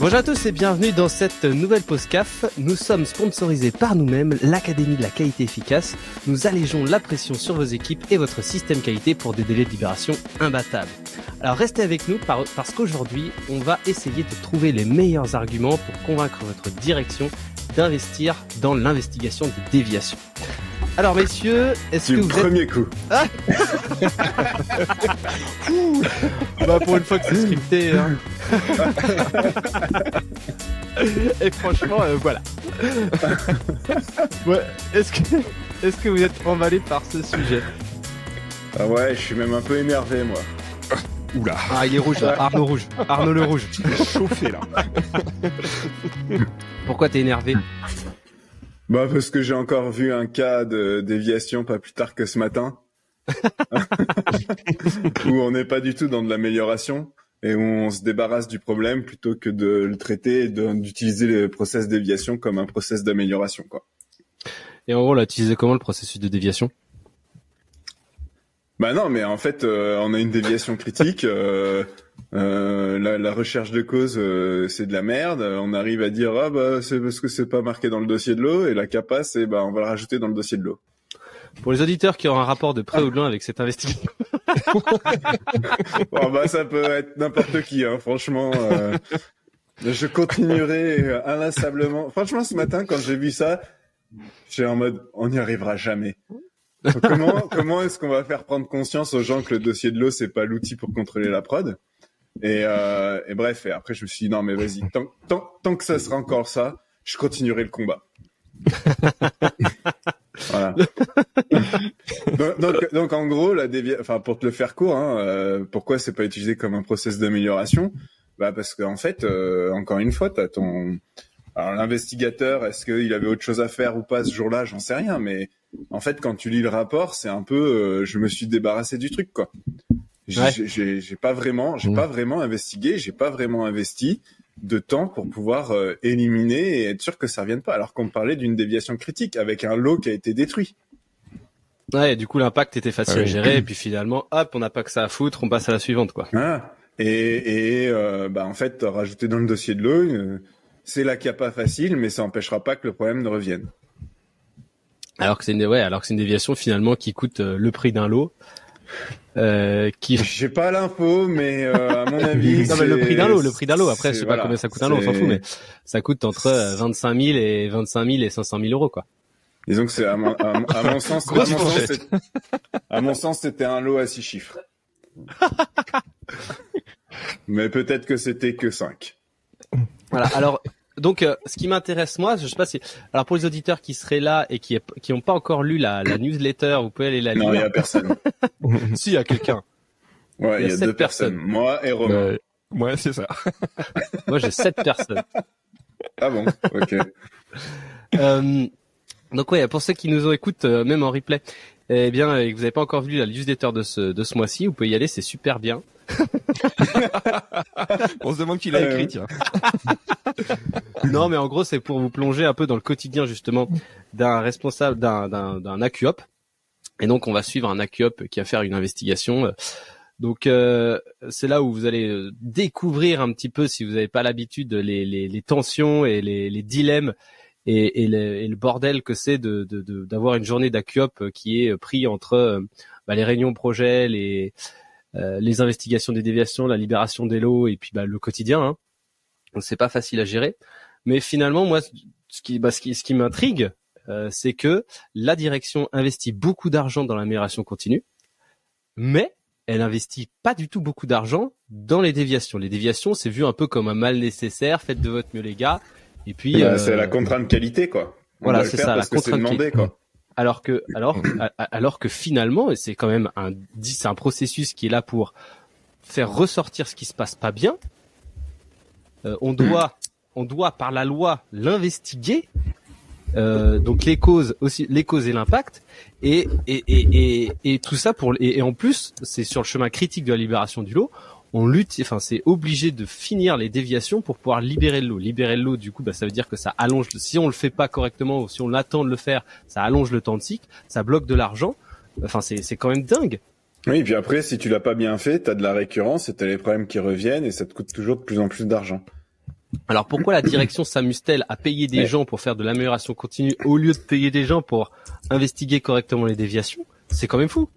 Bonjour à tous et bienvenue dans cette nouvelle pause CAF. Nous sommes sponsorisés par nous-mêmes, l'Académie de la qualité efficace. Nous allégeons la pression sur vos équipes et votre système qualité pour des délais de libération imbattables. Alors restez avec nous parce qu'aujourd'hui, on va essayer de trouver les meilleurs arguments pour convaincre votre direction d'investir dans l'investigation des déviations. Alors messieurs, est-ce que vous premier coup. Ah bah pour une fois que c'est scripté, hein. Et franchement, voilà. Ouais, est-ce que vous êtes emballé par ce sujet? Ah ouais, je suis même un peu énervé moi. Oula. Ah, il est rouge là, Arnaud rouge. Arnaud le rouge. Tu t'es chauffé là. Pourquoi t'es énervé? Bah parce que j'ai encore vu un cas de déviation pas plus tard que ce matin. Où on n'est pas du tout dans de l'amélioration et où on se débarrasse du problème plutôt que de le traiter et d'utiliser le process déviation comme un process d'amélioration, quoi. Et en gros, là, utilisé comment le processus de déviation? Bah non, mais en fait, on a une déviation critique. La recherche de cause, c'est de la merde. On arrive à dire ah bah c'est parce que c'est pas marqué dans le dossier de l'eau, et la CAPA c'est bah on va le rajouter dans le dossier de l'eau. Pour les auditeurs qui ont un rapport de près ou de loin avec cette investigation. Bon bah ça peut être n'importe qui, hein. Franchement, je continuerai inlassablement. Franchement, ce matin quand j'ai vu ça, j'étais en mode on n'y arrivera jamais. Comment est-ce qu'on va faire prendre conscience aux gens que le dossier de l'eau c'est pas l'outil pour contrôler la prod? Et bref, et après je me suis dit non mais vas-y, tant que ça sera encore ça, je continuerai le combat. Voilà. donc en gros pour te le faire court, hein, pourquoi c'est pas utilisé comme un process d'amélioration? Bah parce qu'en fait, encore une fois, t'as alors l'investigateur, est-ce qu'il avait autre chose à faire ou pas ce jour-là, j'en sais rien, mais en fait quand tu lis le rapport, c'est un peu je me suis débarrassé du truc, quoi. J'ai pas vraiment investigué, j'ai pas vraiment investi de temps pour pouvoir éliminer et être sûr que ça revienne pas, alors qu'on parlait d'une déviation critique avec un lot qui a été détruit. Ouais, et du coup l'impact était facile à gérer et puis finalement, hop, on n'a pas que ça à foutre, on passe à la suivante, quoi. Ah, bah en fait, rajouter dans le dossier de l'eau, c'est la CAPA facile, mais ça empêchera pas que le problème ne revienne. Alors que c'est une déviation finalement qui coûte le prix d'un lot. J'ai pas l'info, mais à mon avis, non, mais le prix d'un lot. Après, je sais pas combien ça coûte un lot, on s'en fout, mais ça coûte entre 25 000 et 500 000 euros, quoi. Disons que c'est à mon sens, c'était un lot à 6 chiffres. Mais peut-être que c'était que 5. Voilà. Alors, donc, ce qui m'intéresse moi, je sais pas si, alors pour les auditeurs qui seraient là et qui ont pas encore lu la newsletter, vous pouvez aller la lire. Non, il y a personne. Si, il y a quelqu'un. Ouais, il y a 2 personnes. Moi et Romain. Ouais, c'est ça. Moi, j'ai 7 personnes. Ah bon, ok. Donc ouais, pour ceux qui nous écoutent, même en replay, eh bien, et que vous n'avez pas encore vu la newsletter de ce mois-ci, vous pouvez y aller, c'est super bien. On se demande qui l'a écrit, tiens. Non, mais en gros, c'est pour vous plonger un peu dans le quotidien, justement, d'un responsable, d'un AQOP. Et donc, on va suivre un AQOP qui va faire une investigation. Donc, c'est là où vous allez découvrir un petit peu, si vous n'avez pas l'habitude, les tensions et les dilemmes et le bordel que c'est d'avoir une journée d'AQOP qui est pris entre les réunions projets, les investigations des déviations, la libération des lots et puis le quotidien, hein. Donc c'est pas facile à gérer, mais finalement moi ce qui m'intrigue, c'est que la direction investit beaucoup d'argent dans l'amélioration continue, mais elle investit pas du tout beaucoup d'argent dans les déviations. Les déviations, c'est vu un peu comme un mal nécessaire, faites de votre mieux les gars, et puis c'est la contrainte qualité, quoi. Voilà, c'est ça, la contrainte qualité, quoi. Alors que finalement, c'est quand même c'est un processus qui est là pour faire ressortir ce qui se passe pas bien. On doit par la loi l'investiguer. Donc les causes et l'impact et tout ça et en plus, c'est sur le chemin critique de la libération du lot. C'est obligé de finir les déviations pour pouvoir libérer le lot. Libérer le lot, du coup, ça veut dire que ça allonge, si on le fait pas correctement ou si on attend de le faire, ça allonge le temps de cycle, ça bloque de l'argent. Enfin, c'est quand même dingue. Oui, et puis après, si tu l'as pas bien fait, t'as de la récurrence et t'as les problèmes qui reviennent et ça te coûte toujours de plus en plus d'argent. Alors pourquoi la direction s'amuse-t-elle à payer des gens pour faire de l'amélioration continue au lieu de payer des gens pour investiguer correctement les déviations? C'est quand même fou.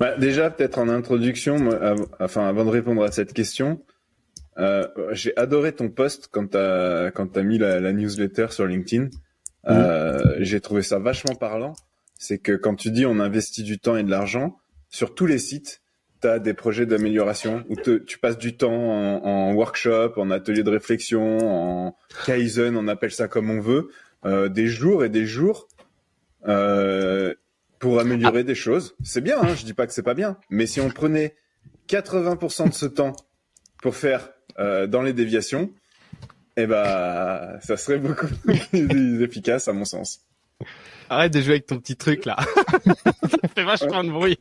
Bah, déjà, peut-être en introduction, moi, avant de répondre à cette question, j'ai adoré ton post quand t'as mis la newsletter sur LinkedIn. J'ai trouvé ça vachement parlant. C'est que quand tu dis on investit du temps et de l'argent, sur tous les sites, t'as des projets d'amélioration où tu passes du temps en workshop, en atelier de réflexion, en Kaizen, on appelle ça comme on veut, des jours et des jours pour améliorer des choses. C'est bien, hein, je dis pas que c'est pas bien, mais si on prenait 80% de ce temps pour faire dans les déviations, eh ben, ça serait beaucoup plus efficace à mon sens. Arrête de jouer avec ton petit truc là. Ça fait vachement de bruit.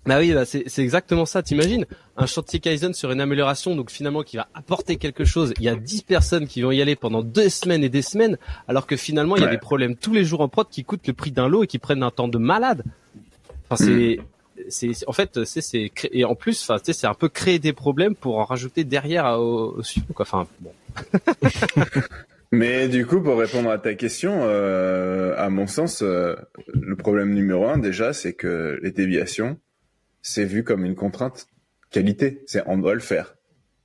Bah oui, bah c'est exactement ça. T'imagines un chantier Kaizen sur une amélioration, donc finalement qui va apporter quelque chose. Il y a 10 personnes qui vont y aller pendant 2 semaines et des semaines, alors que finalement il y a des problèmes tous les jours en prod qui coûtent le prix d'un lot et qui prennent un temps de malade. Enfin en fait et en plus c'est un peu créer des problèmes pour en rajouter derrière au suivant quoi. Enfin bon. Mais du coup, pour répondre à ta question, à mon sens, le problème numéro 1 déjà, c'est que les déviations, c'est vu comme une contrainte qualité. C'est on doit le faire.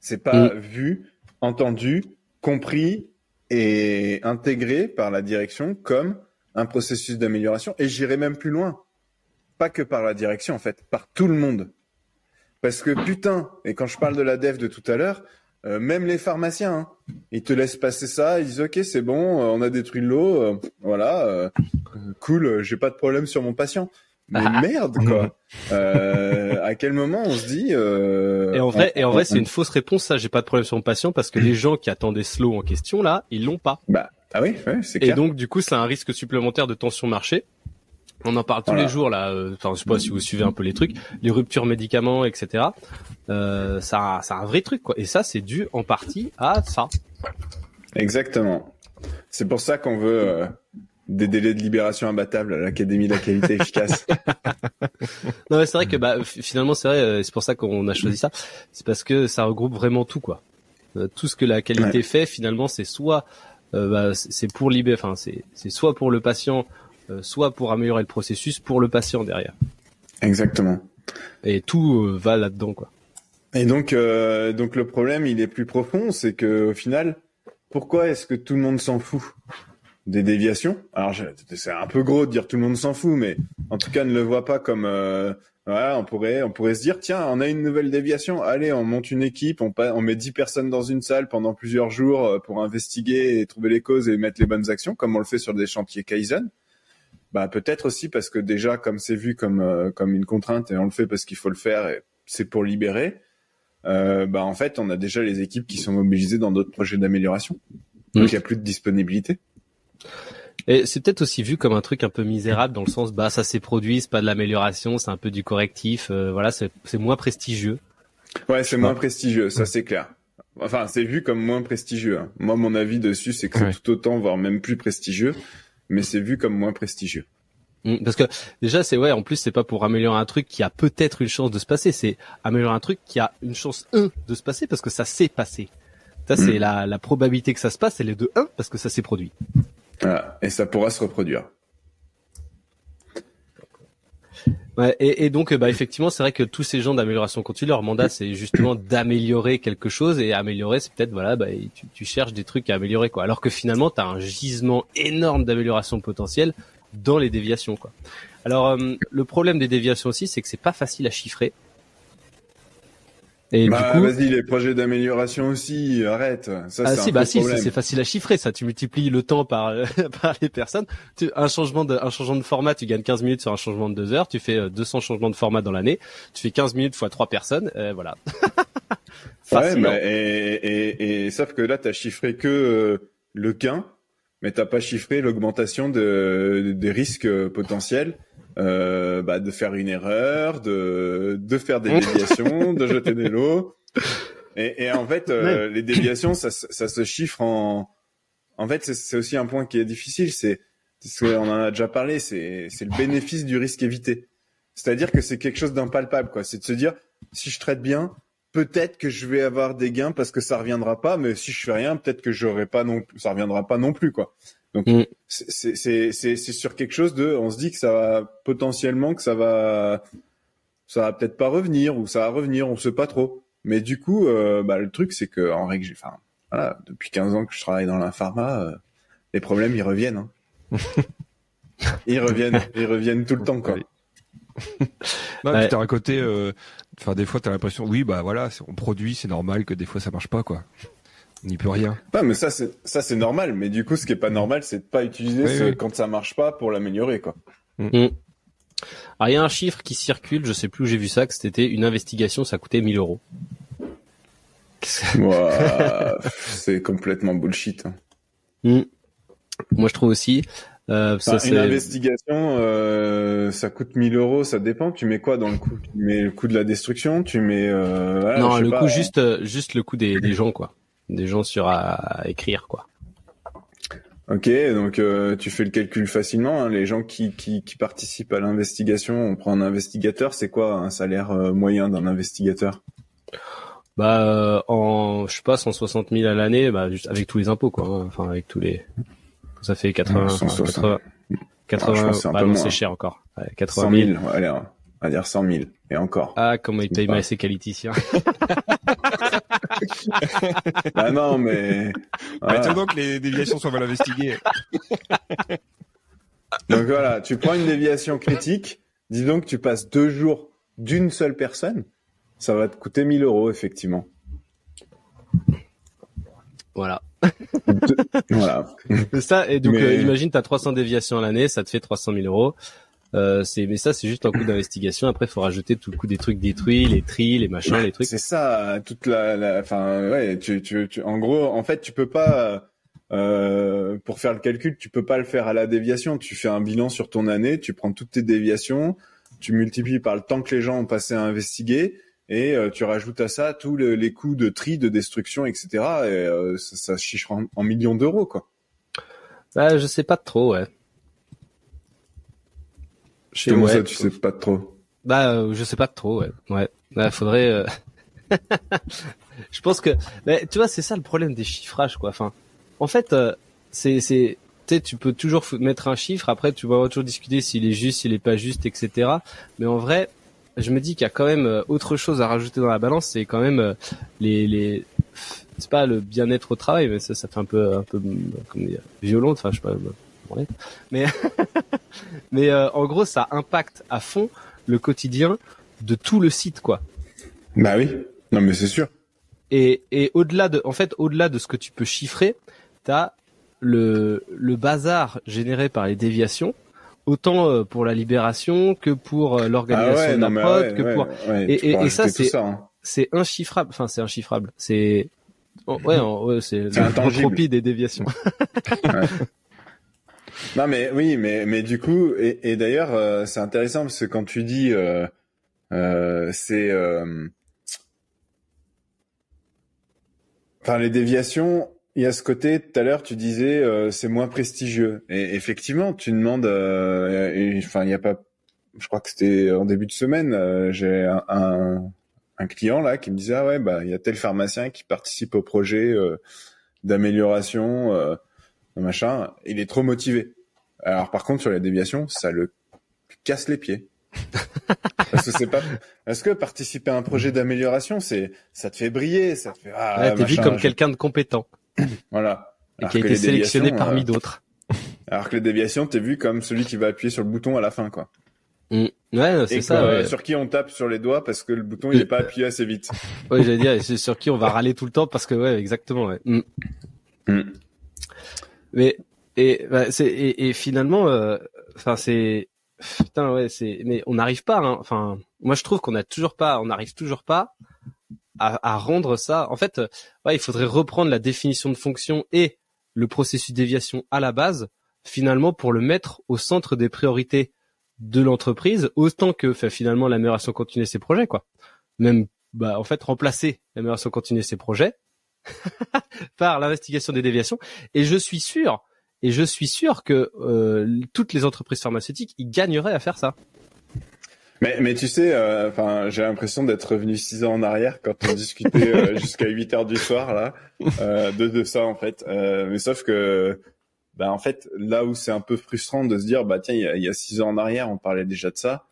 C'est pas vu, entendu, compris et intégré par la direction comme un processus d'amélioration. Et j'irai même plus loin. Pas que par la direction, en fait, par tout le monde. Parce que putain, et quand je parle de la dev de tout à l'heure, même les pharmaciens, hein, ils te laissent passer ça, ils disent ok c'est bon, on a détruit le lot, voilà, cool, j'ai pas de problème sur mon patient. Mais merde quoi. À quel moment on se dit Et en vrai c'est une fausse réponse ça, j'ai pas de problème sur mon patient parce que les gens qui attendaient ce lot en question là, ils l'ont pas. Bah ah oui, ouais, c'est clair. Et donc du coup c'est un risque supplémentaire de tension marché. On en parle tous les jours là. Enfin, je sais pas si vous suivez un peu les trucs, les ruptures médicaments, etc. C'est un vrai truc quoi. Et ça, c'est dû en partie à ça. Exactement. C'est pour ça qu'on veut des délais de libération imbattables à l'Académie de la qualité efficace. Non, mais c'est vrai que finalement, c'est vrai. C'est pour ça qu'on a choisi ça. C'est parce que ça regroupe vraiment tout quoi. Tout ce que la qualité fait, finalement, c'est soit c'est pour libérer. Enfin, c'est soit pour le patient. Soit pour améliorer le processus pour le patient derrière. Exactement. Et tout va là-dedans quoi. Et donc le problème il est plus profond, c'est que au final, pourquoi est-ce que tout le monde s'en fout des déviations? Alors c'est un peu gros de dire tout le monde s'en fout, mais en tout cas ne le voit pas comme voilà, on pourrait se dire tiens, on a une nouvelle déviation, allez, on monte une équipe, on met 10 personnes dans une salle pendant plusieurs jours pour investiguer et trouver les causes et mettre les bonnes actions comme on le fait sur des chantiers Kaizen. Bah peut-être aussi parce que déjà comme c'est vu comme une contrainte et on le fait parce qu'il faut le faire et c'est pour libérer. En fait on a déjà les équipes qui sont mobilisées dans d'autres projets d'amélioration. Donc il y a plus de disponibilité. Et c'est peut-être aussi vu comme un truc un peu misérable dans le sens ça s'est produit, c'est pas de l'amélioration, c'est un peu du correctif. Voilà, c'est moins prestigieux. Ouais, c'est moins prestigieux, ça c'est clair. Enfin c'est vu comme moins prestigieux. Hein. Moi mon avis dessus c'est que c'est tout autant voire même plus prestigieux. Mais c'est vu comme moins prestigieux. Parce que déjà en plus c'est pas pour améliorer un truc qui a peut-être une chance de se passer, c'est améliorer un truc qui a une chance de se passer parce que ça s'est passé. Ça c'est la probabilité que ça se passe, elle est de 1 parce que ça s'est produit. Voilà, et ça pourra se reproduire. Ouais, et donc effectivement c'est vrai que tous ces gens d'amélioration continue, leur mandat c'est justement d'améliorer quelque chose et améliorer c'est peut-être tu cherches des trucs à améliorer quoi, alors que finalement t'as un gisement énorme d'amélioration potentielle dans les déviations quoi. Alors le problème des déviations aussi c'est que c'est pas facile à chiffrer. Et du coup, vas-y, les projets d'amélioration aussi, arrête. Ça, c'est facile à chiffrer, ça. Tu multiplies le temps par les personnes. Un changement de format, tu gagnes 15 minutes sur un changement de 2 heures. Tu fais 200 changements de format dans l'année. Tu fais 15 minutes fois 3 personnes, voilà. Facile. Ouais, et sauf que là, t'as chiffré que le gain, mais t'as pas chiffré l'augmentation des risques potentiels. De faire une erreur, de faire des déviations, de jeter des lots. Et en fait, les déviations, ça se chiffre en fait, c'est aussi un point qui est difficile, c'est ce qu'on en a déjà parlé, c'est le bénéfice du risque évité. C'est-à-dire que c'est quelque chose d'impalpable, quoi. C'est de se dire, si je traite bien, peut-être que je vais avoir des gains parce que ça reviendra pas, mais si je fais rien, peut-être que j'aurai pas non plus, ça reviendra pas non plus, quoi. Donc, c'est sur quelque chose on se dit que ça va potentiellement, que ça va peut-être pas revenir, ou ça va revenir, on sait pas trop. Mais du coup, le truc, c'est que, en règle, voilà, depuis 15 ans que je travaille dans la pharma, les problèmes, ils reviennent, hein. Ils reviennent tout le temps, quoi. Non, puis t'as un côté, des fois t'as l'impression, oui, bah voilà, on produit, c'est normal que des fois ça marche pas, quoi. On n'y peut rien. Ouais, mais ça c'est normal. Mais du coup, ce qui est pas normal, c'est de pas utiliser quand ça marche pas pour l'améliorer, quoi. Alors, il y a un chiffre qui circule, je sais plus où j'ai vu ça, que c'était une investigation, ça coûtait 1 000 €. Ouah, c'est complètement bullshit. Hein. Moi, je trouve aussi. Une investigation, ça coûte 1 000 €, ça dépend. Tu mets quoi dans le coût? Tu mets le coût de la destruction, tu mets. Non, le coût juste le coût des gens, quoi. Des gens sur à écrire, quoi. Ok, donc tu fais le calcul facilement. Hein. Les gens qui participent à l'investigation, on prend un investigateur. C'est quoi un salaire moyen d'un investigateur? Je sais pas, 160 000 à l'année, juste avec tous les impôts, quoi. Hein. Enfin, avec tous les. Ça fait 80. 80. C'est cher encore. Ouais, 80 000. 100 000. Allez, on va dire 100 000 et encore. Ah, comment ils payent mal ces qualiticiens. Ah non, mais. Voilà. Attendons que les déviations soient mal investiguées. Donc voilà, tu prends une déviation critique. Dis donc que tu passes 2 jours d'une seule personne, ça va te coûter 1 000 €, effectivement. Voilà. Voilà. C'est ça, et donc imagine t'as 300 déviations à l'année, ça te fait 300 000 €. Mais ça c'est juste un coût d'investigation. Après faut rajouter tout le coût des trucs détruits, les tris, les machins, les trucs. C'est ça, toute en gros, en fait, tu peux pas pour faire le calcul, tu peux pas le faire à la déviation. Tu fais un bilan sur ton année, tu prends toutes tes déviations, tu multiplies par le temps que les gens ont passé à investiguer. Et tu rajoutes à ça tous les coûts de tri, de destruction, etc. Et ça se chiffre en millions d'euros, quoi. Je sais pas trop, ouais. Comment ça, tu sais pas trop? Je sais pas trop, ouais. Ouais. Faudrait. Je pense que, tu vois, c'est ça le problème des chiffrages, quoi. Enfin, en fait, tu sais, tu peux toujours mettre un chiffre. Après, tu vas toujours discuter s'il est juste, s'il est pas juste, etc. Mais en vrai. Je me dis qu'il y a quand même autre chose à rajouter dans la balance, c'est quand même c'est pas le bien-être au travail, mais ça fait un peu comme dire, violent, enfin je sais pas, mais en gros ça impacte à fond le quotidien de tout le site, quoi. Bah oui, non mais c'est sûr. Et au-delà de ce que tu peux chiffrer, t'as le bazar généré par les déviations. Autant pour la libération que pour l'organisation de la prod, et ça c'est inchiffrable. Enfin c'est inchiffrable. C'est c'est l'entropie des déviations. Ouais. Non mais oui, mais du coup et d'ailleurs c'est intéressant parce que quand tu dis les déviations. Il y a ce côté, tout à l'heure, tu disais, c'est moins prestigieux. Et effectivement, tu demandes, il y a pas, je crois que c'était en début de semaine, j'ai un client là qui me disait, ah ouais, il y a tel pharmacien qui participe au projet d'amélioration, machin. Il est trop motivé. Alors par contre, sur la déviation, ça le casse les pieds. Parce que participer à un projet d'amélioration, ça te fait briller, ça te fait, t'es vu comme quelqu'un de compétent. Voilà. Et qui a été sélectionné parmi d'autres. Alors que les déviations, t'es vu comme celui qui va appuyer sur le bouton à la fin, quoi. Ouais, c'est ça. Ouais. Sur qui on tape sur les doigts parce que le bouton il est pas appuyé assez vite. Ouais, j'allais dire, c'est sur qui on va râler tout le temps parce que ouais, exactement. Ouais. Mais et finalement, mais on n'arrive pas. Hein. Enfin, moi je trouve on n'arrive toujours pas à rendre ça. En fait, il faudrait reprendre la définition de fonction et le processus de déviation à la base, finalement, pour le mettre au centre des priorités de l'entreprise, autant que finalement l'amélioration continue de ses projets, quoi. Même, en fait, remplacer l'amélioration continue de ses projets par l'investigation des déviations. Et je suis sûr que toutes les entreprises pharmaceutiques, ils gagneraient à faire ça. Mais tu sais, enfin, j'ai l'impression d'être revenu 6 ans en arrière quand on discutait jusqu'à 8 heures du soir là de ça en fait. Mais sauf que bah en fait là où c'est un peu frustrant de se dire bah tiens il y a 6 ans en arrière on parlait déjà de ça,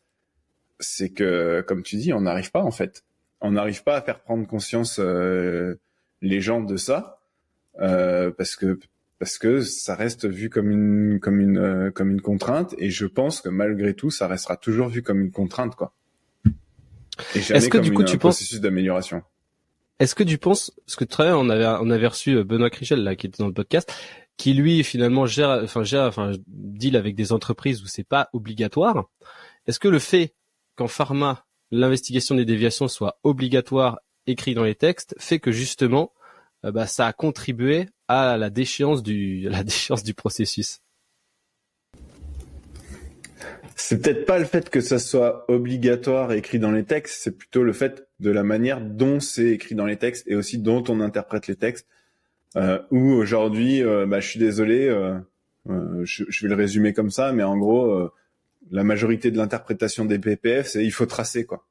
c'est que comme tu dis on n'arrive pas en fait. On n'arrive pas à faire prendre conscience les gens de ça parce que ça reste vu comme une contrainte et je pense que malgré tout ça restera toujours vu comme une contrainte quoi. Et jamais comme un processus d'amélioration. Est-ce que tu penses, parce que très bien, on avait reçu Benoît Krichel là qui était dans le podcast, qui lui finalement deal avec des entreprises où c'est pas obligatoire. Est-ce que le fait qu'en pharma l'investigation des déviations soit obligatoire, écrit dans les textes, fait que justement ça a contribué à la déchéance du processus? C'est peut-être pas le fait que ça soit obligatoire écrit dans les textes, c'est plutôt le fait de la manière dont c'est écrit dans les textes et aussi dont on interprète les textes. Où aujourd'hui, je suis désolé, je vais le résumer comme ça, mais en gros, la majorité de l'interprétation des PPF, c'est il faut tracer quoi.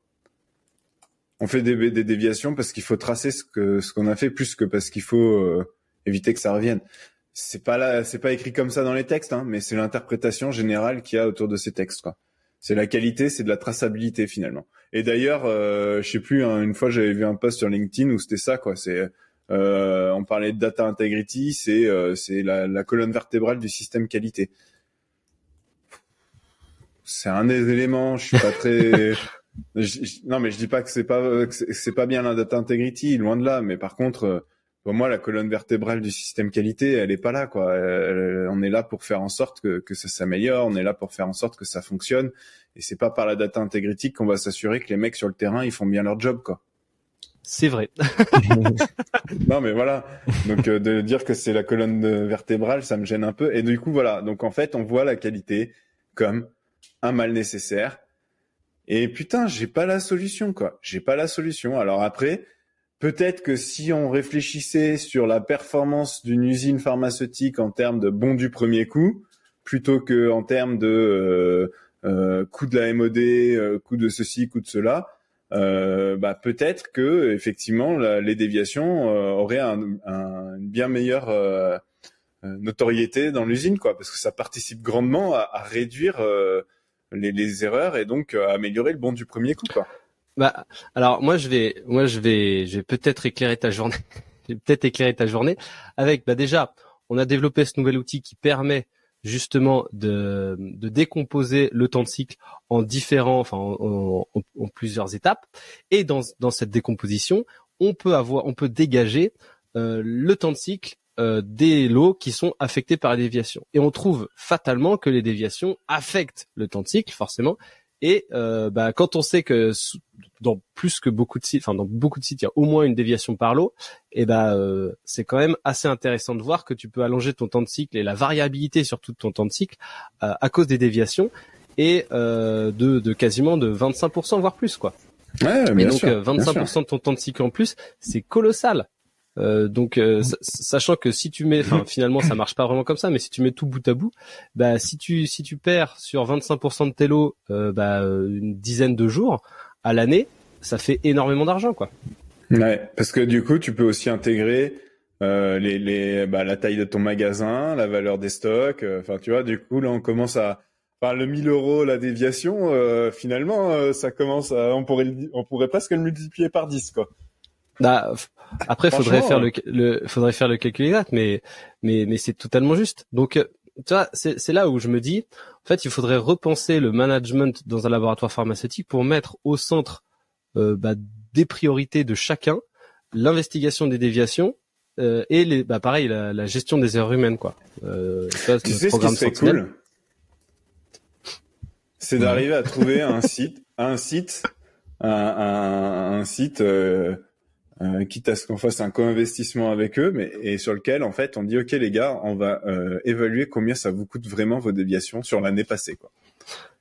On fait des déviations parce qu'il faut tracer ce qu'on a fait plus que parce qu'il faut éviter que ça revienne. C'est pas écrit comme ça dans les textes, hein, mais c'est l'interprétation générale qu'il y a autour de ces textes, quoi. C'est la qualité, c'est de la traçabilité finalement. Et d'ailleurs, je sais plus, hein, une fois j'avais vu un post sur LinkedIn où c'était ça, quoi. C'est on parlait de data integrity, c'est la colonne vertébrale du système qualité. C'est un des éléments. Je suis pas très non, mais je dis pas que c'est pas bien la data integrity, loin de là. Mais par contre, pour moi, la colonne vertébrale du système qualité, elle est pas là, quoi. On est là pour faire en sorte que ça s'améliore. On est là pour faire en sorte que ça fonctionne. Et c'est pas par la data integrity qu'on va s'assurer que les mecs sur le terrain, ils font bien leur job, quoi. C'est vrai. Non, mais voilà. Donc, de dire que c'est la colonne vertébrale, ça me gêne un peu. Et du coup, voilà. Donc, en fait, on voit la qualité comme un mal nécessaire. Et putain, j'ai pas la solution, quoi. J'ai pas la solution. Alors après, peut-être que si on réfléchissait sur la performance d'une usine pharmaceutique en termes de bond du premier coup, plutôt que en termes de coût de la MOD, coût de ceci, coût de cela, peut-être que effectivement les déviations auraient une bien meilleure notoriété dans l'usine, quoi, parce que ça participe grandement à réduire les erreurs et donc améliorer le bond du premier coup, quoi. Bah, alors moi je vais peut-être éclairer ta journée. Je vais peut-être éclairer ta journée avec, déjà, on a développé ce nouvel outil qui permet justement de décomposer le temps de cycle en différents, en plusieurs étapes. Et dans cette décomposition, on peut dégager le temps de cycle des lots qui sont affectés par les déviations. Et on trouve fatalement que les déviations affectent le temps de cycle, forcément. Et quand on sait que dans beaucoup de sites, il y a au moins une déviation par lot, et c'est quand même assez intéressant de voir que tu peux allonger ton temps de cycle et la variabilité surtout de ton temps de cycle à cause des déviations et de quasiment de 25% voire plus, quoi. Ouais, bien sûr, 25% de ton temps de cycle en plus, c'est colossal. Sachant que si tu mets, finalement ça marche pas vraiment comme ça, mais si tu mets tout bout à bout, si tu perds sur 25% de tes lots, une dizaine de jours à l'année, ça fait énormément d'argent, quoi. Ouais, parce que du coup tu peux aussi intégrer la taille de ton magasin, la valeur des stocks. Tu vois, du coup là on commence à le 1000 € la déviation. Finalement, ça commence à, on pourrait presque le multiplier par 10, quoi. Après, faudrait faire le calcul exact, mais c'est totalement juste. Donc, tu vois, c'est là où je me dis, en fait, il faudrait repenser le management dans un laboratoire pharmaceutique pour mettre au centre des priorités de chacun, l'investigation des déviations et la gestion des erreurs humaines, quoi. Tu sais ce qui serait cool, c'est d'arriver à trouver un site, quitte à ce qu'on fasse un co-investissement avec eux, et sur lequel en fait on dit ok les gars, on va évaluer combien ça vous coûte vraiment vos déviations sur l'année passée, quoi.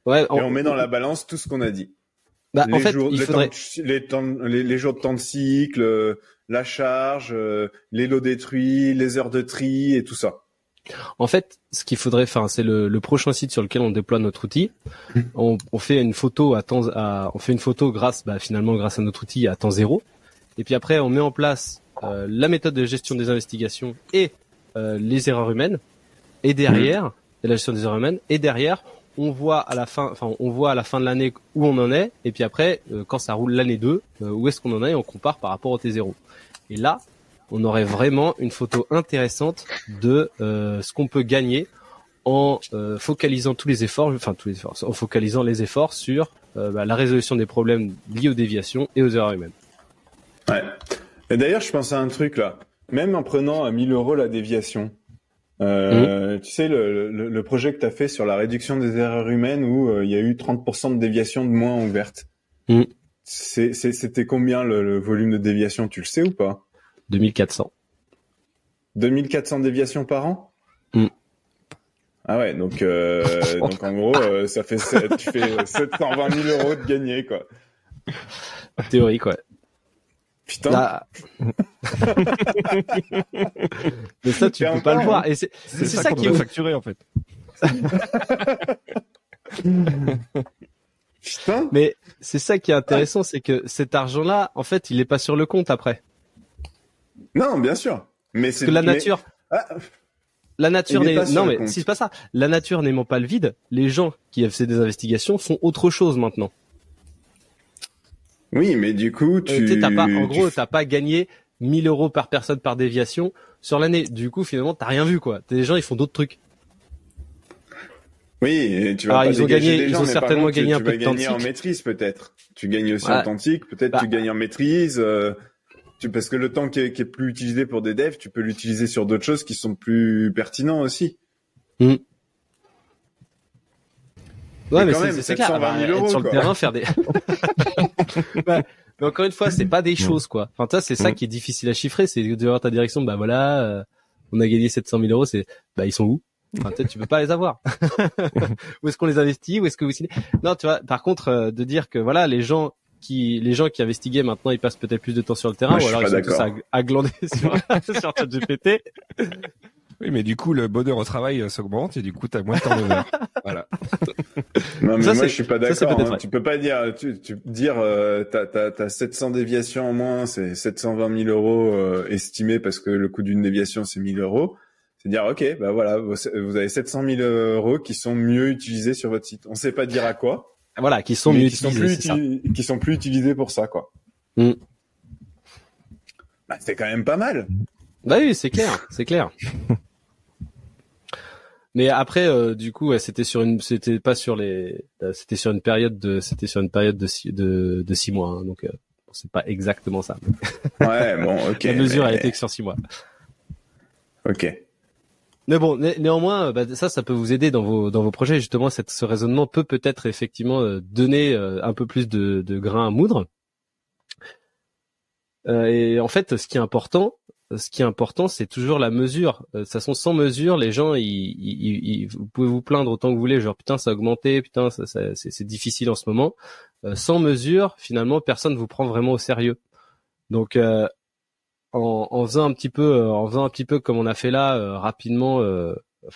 Ouais. Et on met dans la balance tout ce qu'on a dit. Les jours de temps de cycle, la charge, les lots détruits, les heures de tri et tout ça. En fait, ce qu'il faudrait faire, c'est le prochain site sur lequel on déploie notre outil. On fait une photo on fait une photo grâce à notre outil à temps zéro. Et puis après, on met en place la méthode de gestion des investigations et les erreurs humaines. Et derrière, la gestion des erreurs humaines. Et derrière, on voit à la fin de l'année où on en est. Et puis après, quand ça roule l'année 2, où est-ce qu'on en est et on compare par rapport au T0. Et là, on aurait vraiment une photo intéressante de ce qu'on peut gagner en focalisant en focalisant les efforts sur la résolution des problèmes liés aux déviations et aux erreurs humaines. Ouais. Et d'ailleurs, je pense à un truc là. Même en prenant à 1 000 € la déviation, tu sais, le projet que tu as fait sur la réduction des erreurs humaines où il y a eu 30% de déviation de moins ouvertes. C'était combien le volume de déviation, tu le sais ou pas? 2400. 2400 déviations par an? Ah ouais, donc en gros, ça fait tu fais 720 000 € de gagné, quoi. Théorique, ouais. Putain. Là... Mais ça, tu peux pas le voir. Et c'est ça qu'on doit facturer, en fait. Putain. Mais c'est ça qui est intéressant, c'est que cet argent-là, en fait, il est pas sur le compte après. Non, bien sûr. Mais c'est que la nature. La nature n'est non mais si c'est pas ça. La nature n'aimant pas le vide, les gens qui ont fait des investigations font autre chose maintenant. Oui, mais du coup, t'as pas gagné 1 000 € par personne par déviation sur l'année. Du coup, finalement, t'as rien vu, quoi. Les gens, ils font d'autres trucs. Oui, et tu vas pas ils ont gagné, ils ont certainement gagné un peu de temps. Tu vas gagner en maîtrise, peut-être. Tu gagnes aussi en tantique, peut-être tu gagnes en maîtrise, parce que le temps qui est plus utilisé pour des devs, tu peux l'utiliser sur d'autres choses qui sont plus pertinents aussi. Ouais, mais c'est clair. 720 000 € sur le terrain, faire des. Mais encore une fois, c'est pas des choses, quoi. Enfin, ça, c'est ça qui est difficile à chiffrer. C'est de voir ta direction. Bah voilà, on a gagné 700 000 €. Ils sont où? Enfin, peut-être tu peux pas les avoir. Où est-ce qu'on les investit? Où est-ce que vous signez? Non, tu vois. Par contre, de dire que voilà, les gens qui investiguaient maintenant, ils passent peut-être plus de temps sur le terrain, ou alors ils sont tous à glander sur ChatGPT. Oui, mais du coup, le bonheur au travail s'augmente et du coup, t'as moins de turnover. Voilà. Non, mais moi, je suis pas d'accord. Tu peux pas dire, t'as 700 déviations en moins, c'est 720 000 € estimés parce que le coût d'une déviation, c'est 1 000 €. C'est dire, ok, bah voilà, vous avez 700 000 € qui sont mieux utilisés sur votre site. On sait pas dire à quoi. Voilà, qui sont mieux utilisés. Qui sont plus utilisés pour ça, quoi. Bah, c'est quand même pas mal. Bah oui, c'est clair. Mais après, du coup, c'était sur une période de 6 mois, hein, donc c'est pas exactement ça. Ouais, bon, ok. La mesure a été que sur 6 mois. Ok. Mais bon, néanmoins, ça peut vous aider dans vos projets. Justement, ce raisonnement peut-être effectivement donner un peu plus de grain à moudre. Et en fait, ce qui est important, c'est toujours la mesure. De toute façon, sans mesure, les gens, vous pouvez vous plaindre autant que vous voulez, genre putain, ça a augmenté, putain, c'est difficile en ce moment. Sans mesure, finalement, personne vous prend vraiment au sérieux. Donc, en faisant un petit peu comme on a fait là, rapidement,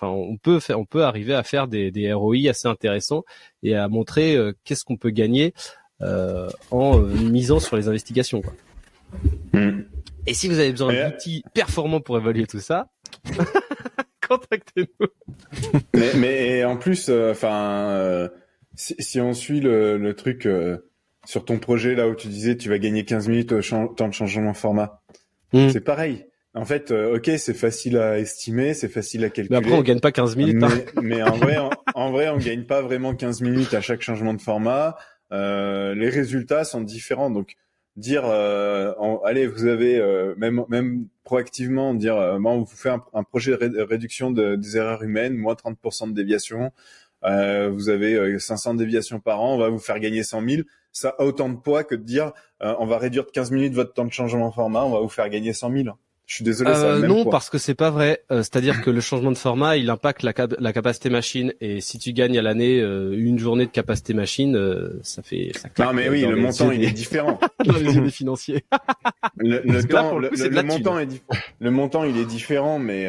on peut arriver à faire des ROI assez intéressants et à montrer qu'est-ce qu'on peut gagner en misant sur les investigations, quoi. Et si vous avez besoin d'outils performants pour évaluer tout ça, contactez-nous. Mais en plus, si on suit le truc sur ton projet là où tu disais tu vas gagner 15 minutes au temps de changement de format, c'est pareil. En fait, ok, c'est facile à estimer, c'est facile à calculer. Mais après, on gagne pas 15 minutes. Mais en vrai, on gagne pas vraiment 15 minutes à chaque changement de format. Les résultats sont différents, donc dire allez, vous avez même proactivement dire on vous fait un projet de réduction des erreurs humaines, moins 30% de déviation, vous avez 500 déviations par an, on va vous faire gagner 100 000. Ça a autant de poids que de dire on va réduire de 15 minutes votre temps de changement de format, on va vous faire gagner 100 000. Je suis désolé, ça a le même non, poids. parce que c'est pas vrai. C'est-à-dire que le changement de format, il impacte la capacité machine. Et si tu gagnes à l'année une journée de capacité machine, ça claque. Non, mais oui, le montant, il est différent. Dans les yeux des financiers. Le montant, il est différent, mais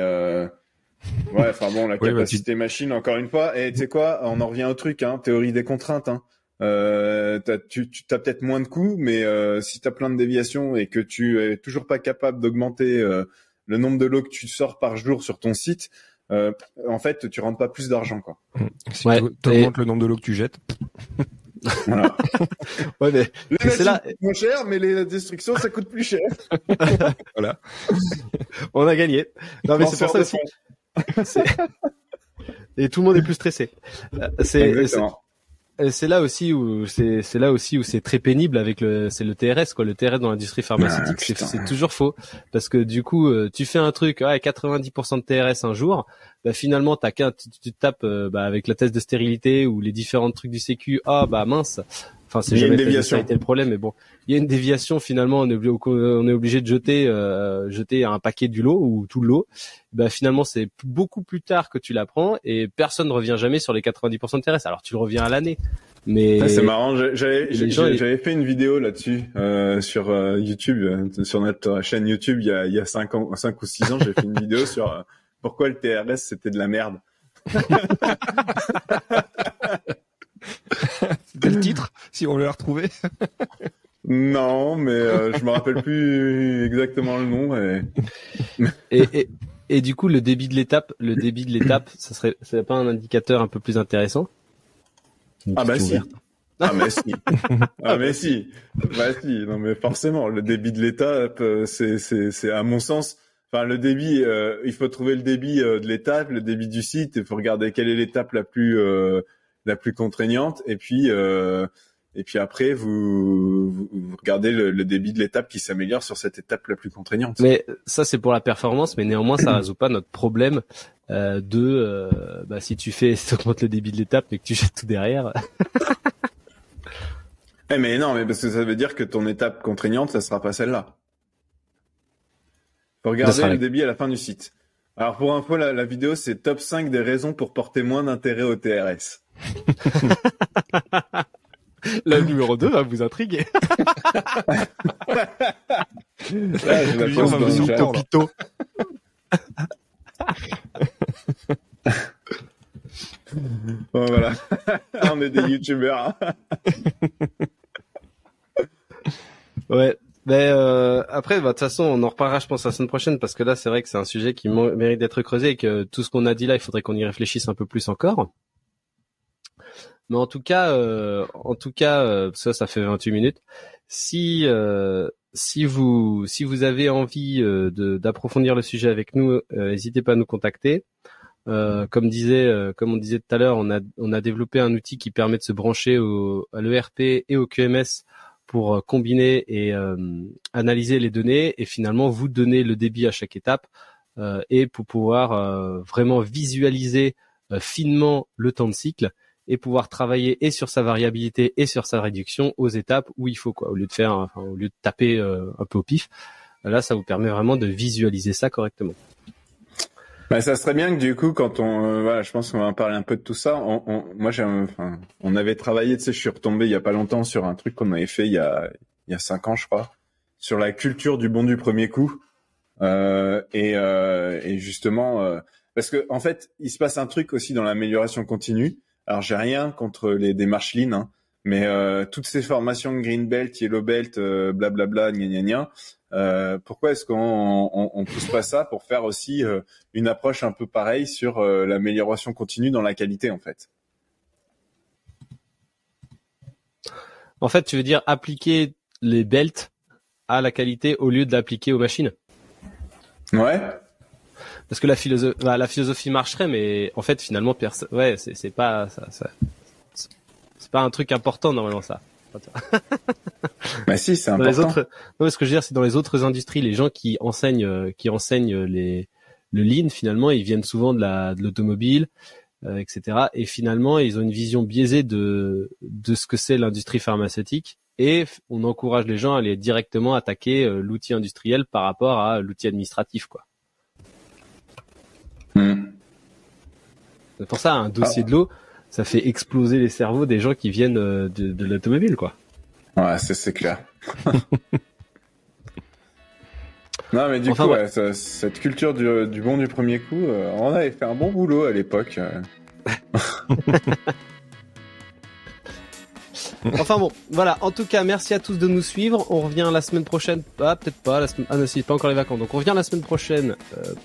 Ouais, enfin bon, la capacité machine, encore une fois. Et tu sais quoi, on en revient au truc, hein, théorie des contraintes. Hein. T'as peut-être moins de coûts, mais si t'as plein de déviations et que tu es toujours pas capable d'augmenter le nombre de lots que tu sors par jour sur ton site, en fait, tu rentres pas plus d'argent, quoi. Si tu augmentes le nombre de lots que tu jettes. Voilà. Ouais, mais c'est là moins cher, mais les destructions ça coûte plus cher. Voilà. On a gagné. Non, mais c'est pour ça aussi. Et tout le monde est plus stressé. C'est là aussi où c'est très pénible avec le TRS, quoi. Le TRS dans l'industrie pharmaceutique, c'est toujours faux. Parce que du coup, tu fais un truc, 90% de TRS un jour, bah finalement, tu tapes, avec la test de stérilité ou les différents trucs du sécu, mince. Enfin, c'est jamais ça a été le problème, mais bon. Il y a une déviation, finalement, on est obligé de jeter un paquet du lot ou tout le lot. Bah, finalement, c'est beaucoup plus tard que tu l'apprends et personne ne revient jamais sur les 90% de TRS. Alors, tu le reviens à l'année. Mais c'est marrant. J'avais fait une vidéo là-dessus, sur YouTube, sur notre chaîne YouTube, il y a 5 ou 6 ans, j'ai fait une vidéo sur pourquoi le TRS c'était de la merde. C'était le titre, si on l'a retrouvé. Non, mais je me rappelle plus exactement le nom. Et du coup, le débit de l'étape, ça serait pas un indicateur un peu plus intéressant? Ah bah si. Ah mais si. Ah mais si. Bah si. Non mais forcément, le débit de l'étape, c'est à mon sens. Enfin, le débit, il faut trouver le débit de l'étape, le débit du site. Il faut regarder quelle est l'étape la plus contraignante. Et puis après, vous regardez le débit de l'étape qui s'améliore sur cette étape la plus contraignante. Mais ça, c'est pour la performance, mais néanmoins, ça résout pas notre problème si tu augmentes le débit de l'étape mais que tu jettes tout derrière. Mais non, mais parce que ça veut dire que ton étape contraignante, ça sera pas celle-là. Faut regarder le débit à la fin du site. Alors pour info, la vidéo, c'est top 5 des raisons pour porter moins d'intérêt au TRS. La numéro 2 va vous intriguer. Là, je la pense dans le topito. Bon, voilà. On est des youtubeurs. Hein. Ouais. Mais après, de toute façon, on en reparlera, je pense, la semaine prochaine, parce que là, c'est vrai que c'est un sujet qui mérite d'être creusé et que tout ce qu'on a dit là, il faudrait qu'on y réfléchisse un peu plus encore. Mais en tout cas, ça fait 28 minutes. Si vous avez envie d'approfondir le sujet avec nous, n'hésitez pas à nous contacter. Comme on disait tout à l'heure, on a développé un outil qui permet de se brancher à l'ERP et au QMS pour combiner et analyser les données et finalement vous donner le débit à chaque étape et pour pouvoir vraiment visualiser finement le temps de cycle et pouvoir travailler et sur sa variabilité et sur sa réduction aux étapes où il faut, quoi, au lieu de taper un peu au pif. Là, ça vous permet vraiment de visualiser ça correctement. Bah, ça serait bien que du coup, quand je pense qu'on va en parler un peu de tout ça. On avait travaillé, tu sais, je suis retombé il y a pas longtemps sur un truc qu'on avait fait il y a 5 ans, je crois, sur la culture du bon du premier coup. Et justement, parce que en fait, il se passe un truc aussi dans l'amélioration continue. Alors, j'ai rien contre les démarches lean, hein, mais toutes ces formations green belt, yellow belt, blablabla, gna gna gna. Pourquoi est-ce qu'on pousse pas ça pour faire aussi une approche un peu pareille sur l'amélioration continue dans la qualité, en fait? En fait, tu veux dire appliquer les belts à la qualité au lieu de l'appliquer aux machines? Ouais. Parce que la philosophie marcherait, mais en fait, finalement, c'est pas ça. C'est pas un truc important normalement, ça. Bah si, c'est important. Non, ce que je veux dire, c'est dans les autres industries, les gens qui enseignent le lean, finalement, ils viennent souvent de l'automobile, etc. Et finalement, ils ont une vision biaisée de ce que c'est l'industrie pharmaceutique. Et on encourage les gens à aller directement attaquer l'outil industriel par rapport à l'outil administratif, quoi. C'est pour ça, un dossier de l'eau, ça fait exploser les cerveaux des gens qui viennent de l'automobile, quoi. Ouais, c'est clair. Non, mais du coup, ouais, cette culture du bon du premier coup, on avait fait un bon boulot à l'époque. Enfin bon, voilà. En tout cas, merci à tous de nous suivre. On revient la semaine prochaine. Ah, peut-être pas. Ah non, c'est pas encore les vacances. Donc on revient la semaine prochaine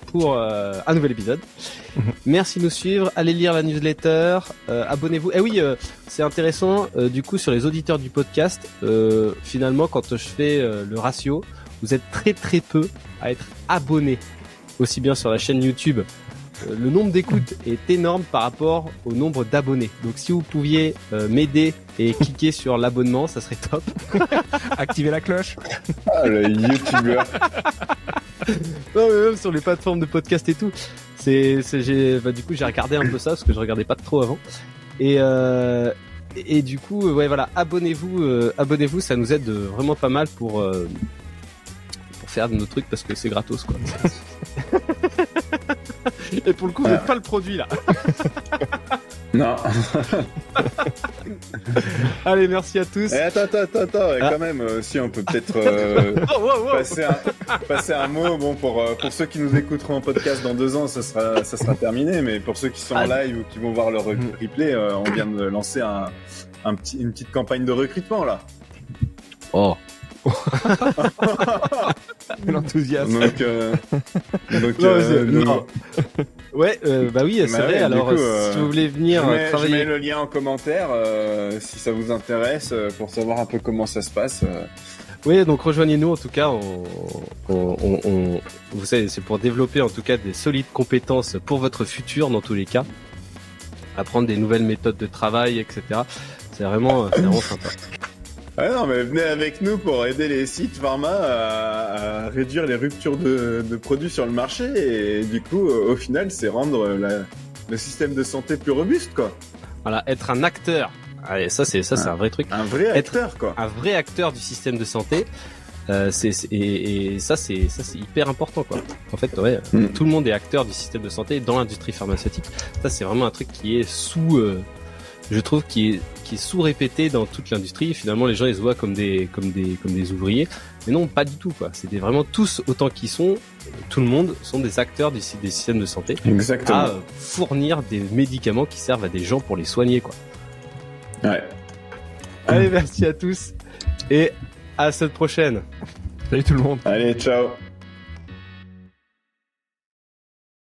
pour un nouvel épisode. Merci de nous suivre. Allez lire la newsletter. Abonnez-vous. Et oui, c'est intéressant. Du coup, sur les auditeurs du podcast, finalement, quand je fais le ratio, vous êtes très très peu à être abonnés. Aussi bien sur la chaîne YouTube. Le nombre d'écoutes est énorme par rapport au nombre d'abonnés. Donc si vous pouviez m'aider et cliquer sur l'abonnement, ça serait top. Activez la cloche. Ah, le youtubeur. Non, mais même sur les plateformes de podcast et tout. Du coup, j'ai regardé un peu ça parce que je regardais pas trop avant. Et du coup, ouais, voilà, abonnez-vous, ça nous aide vraiment pas mal pour faire de nos trucs parce que c'est gratos, quoi. Et pour le coup, vous n'êtes pas le produit là. Non. Allez, merci à tous. Attends, quand même, si on peut peut-être passer un mot. Bon, pour ceux qui nous écouteront en podcast dans 2 ans, ça sera terminé. Mais pour ceux qui sont en live ou qui vont voir le replay, on vient de lancer une petite campagne de recrutement là. Oh. L'enthousiasme. Non. Ouais, bah oui, c'est vrai. Alors, si vous voulez venir travailler, je mets le lien en commentaire si ça vous intéresse pour savoir un peu comment ça se passe. Oui, donc rejoignez-nous en tout cas. Vous savez, c'est pour développer en tout cas des solides compétences pour votre futur dans tous les cas. Apprendre des nouvelles méthodes de travail, etc. C'est vraiment sympa. Ah non, mais venez avec nous pour aider les sites pharma à réduire les ruptures de produits sur le marché et du coup, au final, c'est rendre le système de santé plus robuste, quoi. Voilà, être un acteur. Allez, c'est un vrai truc. Un vrai acteur, quoi. Un vrai acteur du système de santé. C'est hyper important, quoi. En fait, ouais, tout le monde est acteur du système de santé dans l'industrie pharmaceutique. Ça, c'est vraiment un truc qui est je trouve qui est sous-répété dans toute l'industrie. Finalement, les gens ils se voient comme des ouvriers, mais non, pas du tout, quoi. C'est vraiment tous autant qu'ils sont, tout le monde sont des acteurs des systèmes de santé. Exactement. À fournir des médicaments qui servent à des gens pour les soigner, quoi. Ouais. Allez, merci à tous et à la semaine prochaine. Salut tout le monde. Allez, ciao.